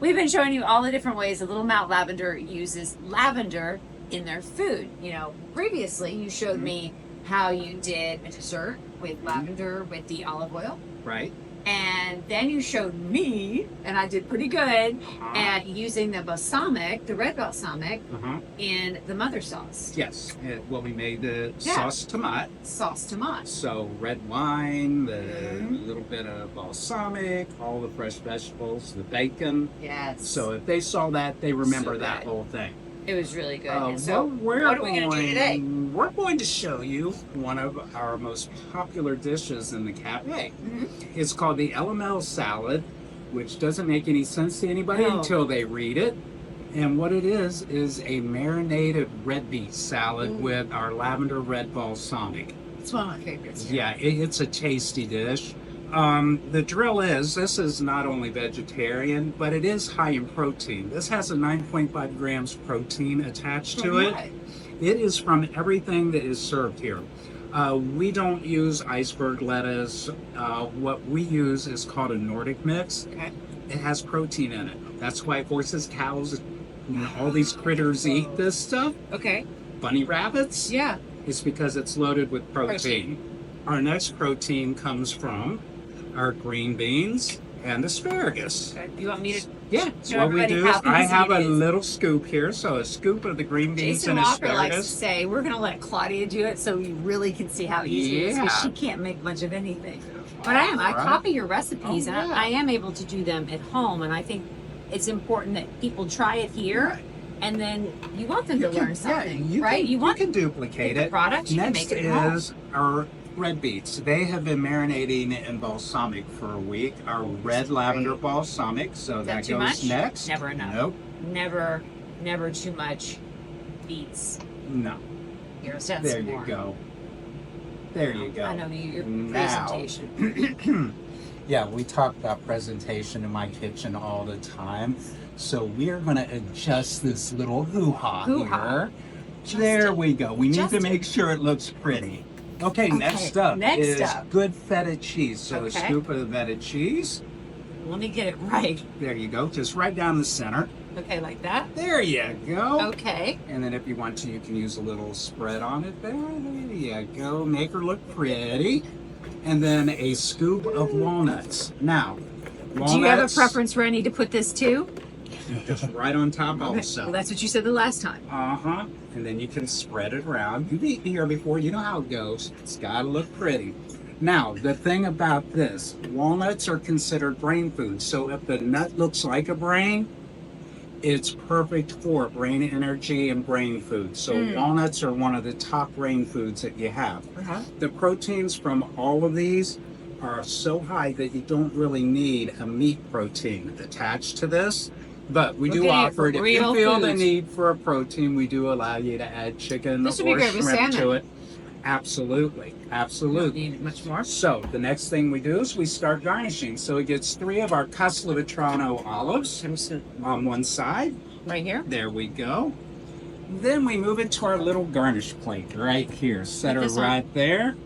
we've been showing you all the different ways that Little Mount Lavender uses lavender in their food. You know, previously you showed me how you did a dessert with lavender with the olive oil. Right. And then you showed me, and I did pretty good, at using the balsamic, the red balsamic, in the mother sauce. Yes. Well, we made the sauce tomate. Sauce tomate. So red wine, the little bit of balsamic, all the fresh vegetables, the bacon. Yes. So if they saw that, they remember So that good. whole thing. It was really good. What So what are we going to do today? We're going to show you one of our most popular dishes in the cafe. It's called the LML salad, which doesn't make any sense to anybody until they read it. And what it is a marinated red beet salad with our lavender red balsamic. It's one of my favorites. Yeah, it's a tasty dish. The drill is, this is not only vegetarian, but it is high in protein. This has a 9.5 grams protein attached to it. It is from everything that is served here. We don't use iceberg lettuce. What we use is called a Nordic mix. It has protein in it. That's why horses, cows, all these critters eat this stuff. Bunny rabbits. Yeah. It's because it's loaded with protein. Our next protein comes from our green beans and asparagus. Do you want me to? Yeah, so what we do is I have a little scoop here, so a scoop of the green beans Jason and Walker asparagus. likes to say, we're going to let Claudia do it so you really can see how easy it is, because she can't make much of anything. But I copy your recipes, and I am able to do them at home, and I think it's important that people try it here, and then you want them to learn something, right? You can duplicate it. The product, you can Next make it at home. is our red beets. They have been marinating in balsamic for a week. Our red lavender balsamic, so that too goes much? next. Never enough. Nope. Never too much beets. No. Here, that's There more. you go. There you go. I know your Now. presentation. Yeah, we talk about presentation in my kitchen all the time. So we're going to adjust this little hoo-ha here. There we go. We need to make sure it looks pretty. Okay, next up is good feta cheese. So a scoop of the feta cheese. Let me get it right. There you go. Just right down the center. Okay, like that? There you go. Okay. And then if you want to, you can use a little spread on it there. There you go. Make her look pretty. And then a scoop of walnuts. Now, walnuts. Do you have a preference where I need to put this too? Just right on top also. Well, that's what you said the last time. And then you can spread it around. You've eaten here before. You know how it goes. It's got to look pretty. Now, the thing about this, walnuts are considered brain food. So if the nut looks like a brain, it's perfect for brain energy and brain food. So walnuts are one of the top brain foods that you have. The proteins from all of these are so high that you don't really need a meat protein attached to this. But we do offer it. If you feel the need for a protein, we do allow you to add chicken or shrimp to it. Absolutely. Absolutely. You don't need much more. So the next thing we do is we start garnishing. So it gets 3 of our Castelvetrano olives on one side. Right here? There we go. Then we move it to our little garnish plate right here. Set her right there.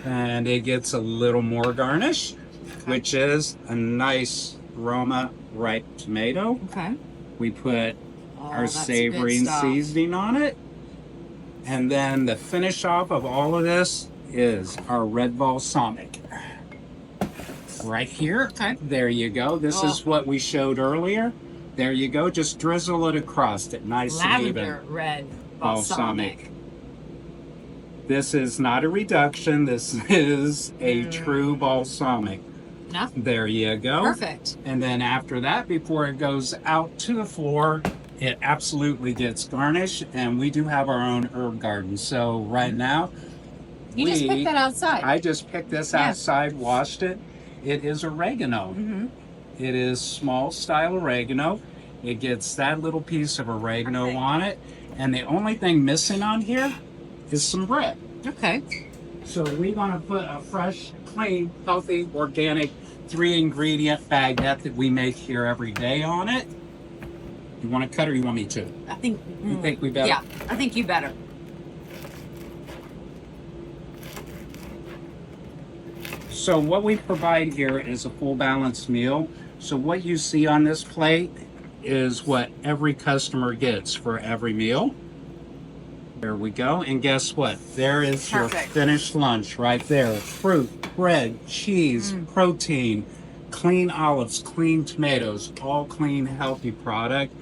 And it gets a little more garnish, which is a nice Roma ripe tomato. We put our savory and seasoning on it. And then the finish off of all of this is our red balsamic. Right here. There you go. This is what we showed earlier. There you go. Just drizzle it across it. Nice and even. Lavender red balsamic. This is not a reduction. This is a true balsamic. There you go. Perfect. And then after that, before it goes out to the floor, it absolutely gets garnished. And we do have our own herb garden. So right now, you just picked that outside. I just picked this outside, washed it. It is oregano. It is small style oregano. It gets that little piece of oregano on it. And the only thing missing on here is some bread. So we're going to put a fresh, clean, healthy, organic 3-ingredient baguette that we make here every day on it. You want to cut or you want me to? I think. You think we better? Yeah, I think you better. So what we provide here is a full balanced meal. So what you see on this plate is what every customer gets for every meal. There we go. And guess what? There is your Perfect. finished lunch right there. Fruit, bread, cheese, protein, clean olives, clean tomatoes, all clean, healthy product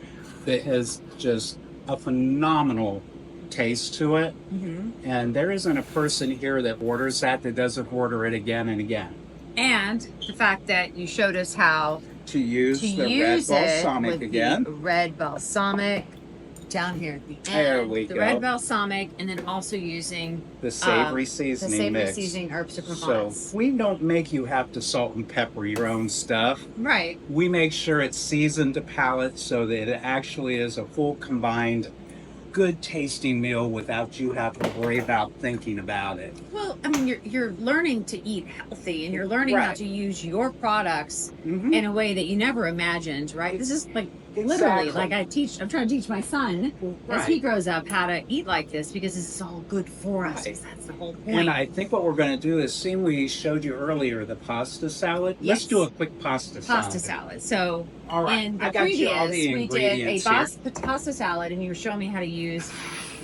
that has just a phenomenal taste to it. And there isn't a person here that orders that doesn't order it again and again. And the fact that you showed us how To use to the use red it balsamic with again. the red balsamic down here at the end. There we the go. red balsamic, and then also using The savory the seasoning savory mix. seasoning Herbes de So Provence. we don't make you have to salt and pepper your own stuff. Right. We make sure it's seasoned to palate so that it actually is a full combined good tasting meal without you having to worry about thinking about it. Well, I mean, you're learning to eat healthy, and you're learning how Right. to use your products Mhm. in a way that you never imagined, right? This is like literally Exactly. like I'm trying to teach my son as Right. he grows up how to eat like this because this is all good for us. Right. That's the whole point. And I think what we're going to do is, see, we showed you earlier the pasta salad. Let's Yes. do a quick pasta salad. Pasta salad. So All right. in I the got you all previous, the we did a ingredients here. pasta salad, and you were showing me how to use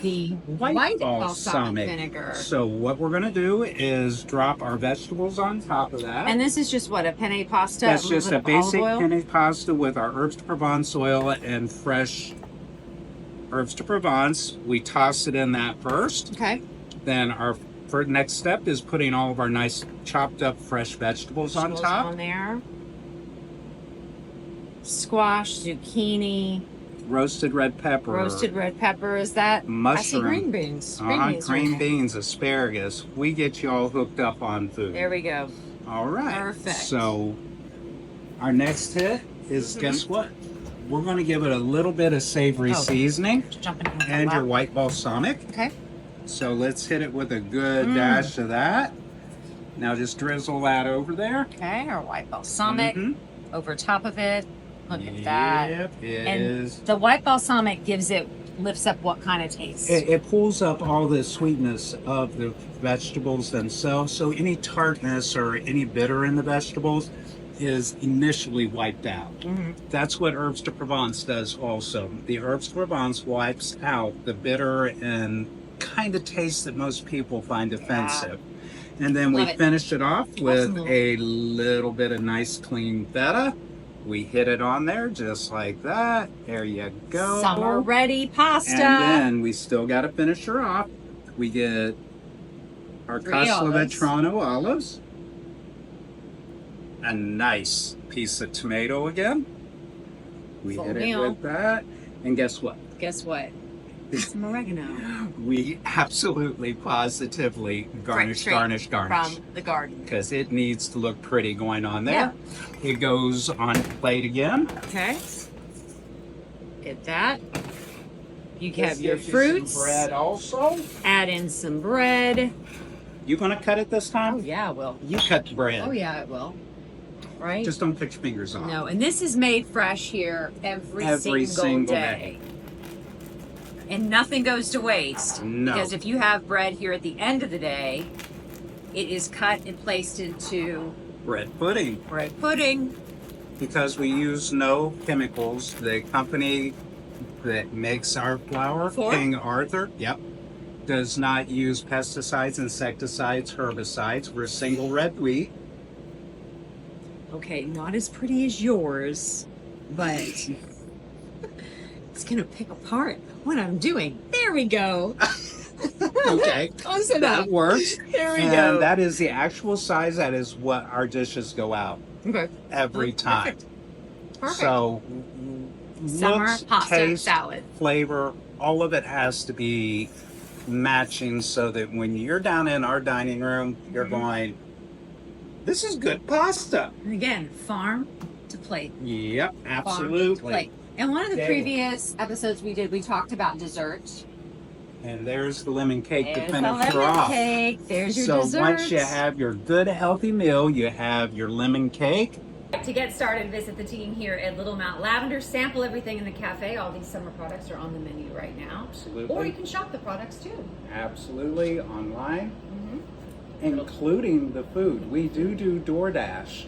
the White balsamic vinegar. So what we're going to do is drop our vegetables on top of that. And this is just what, a penne pasta? That's little just bit a of olive basic oil? penne pasta with our Herbes de Provence oil and fresh Herbes de Provence. We toss it in that first. Okay. Then our next step is putting all of our nice chopped up fresh vegetables on Vegetables top. on there. Squash, zucchini, Roasted red pepper. roasted red pepper. Is that? Mushroom. I see green beans. Green beans are in Green there. beans, asparagus. We get you all hooked up on food. There we go. All right. Perfect. So our next hit is, guess what? We're going to give it a little bit of savory Oh. seasoning Jumping in and the your lap. white balsamic. Okay. So let's hit it with a good dash of that. Now just drizzle that over there. Okay. Our white balsamic Mhm. over top of it. Look at that. Yep, it And is. the white balsamic lifts up what kind of taste? It pulls up all the sweetness of the vegetables themselves. So any tartness or any bitter in the vegetables is initially wiped out. That's what Herbes de Provence does also. The Herbes de Provence wipes out the bitter and kind of taste that most people find offensive. And then we Love it. finish it off with Awesome. a little bit of nice clean feta. We hit it on there just like that. There you go. Summer ready pasta. And then we still got to finish her off. We get our Three olives. Castelvetrano olives. A nice piece of tomato again. We Full hit it meal. with that. And guess what? Guess what? Some oregano. We absolutely, positively garnish. From the garden. Because it needs to look pretty going on there. It goes on the plate again. Okay. Get that. You Let's have your get you fruits. some bread also. Add in some bread. You gonna cut it this time? Oh yeah, it will. You cut the bread. Oh yeah, it will. Right? Just don't put your fingers on. no, and this is made fresh here every single day. And nothing goes to waste. No. Because if you have bread here at the end of the day, it is cut and placed into Bread pudding. bread pudding. Because we use no chemicals. The company that makes our flour, For? King Arthur, does not use pesticides, insecticides, herbicides. We're single red wheat. Okay, not as pretty as yours, but it's gonna pick apart what I'm doing. There we go. Okay. Close enough. That works. There we And go. that is the actual size. That is what our dishes go out Okay. every time. Perfect. Perfect. So, Summer looks, pasta taste, salad. flavor, all of it has to be matching so that when you're down in our dining room, you're going, this is good pasta. And again, farm to plate. Yep, Farm to absolutely. plate. And one of the There. previous episodes we did, we talked about dessert. And there's the lemon cake to There's the finish her lemon off. cake. There's your So dessert. once you have your good healthy meal, you have your lemon cake. To get started, visit the team here at Little Mount Lavender. Sample everything in the cafe. All these summer products are on the menu right now. Absolutely. Or you can shop the products too. Absolutely, online, Mm-hmm. including the food. We do DoorDash.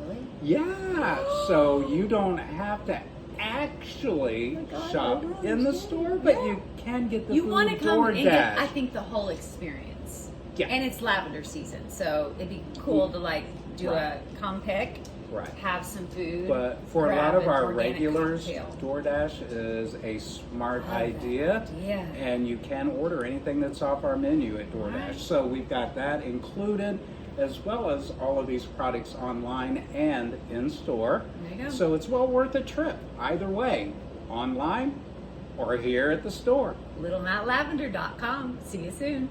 Really? Yeah, so you don't have to actually God, shop I really in the do. store, but Yeah. you can get the You food want to come and DoorDash. get, I think, the whole experience. Yeah. And it's lavender season, so it'd be cool to like do Right. a come pick, Right. have some food. But for a grab lot of an our organic regulars, cocktail. DoorDash is a smart Love that idea. idea. And you can order anything that's off our menu at DoorDash. Right. So we've got that included, as well as all of these products online and in store. There you go. So it's well worth a trip, either way, online or here at the store. LittleMountLavender.com. See you soon.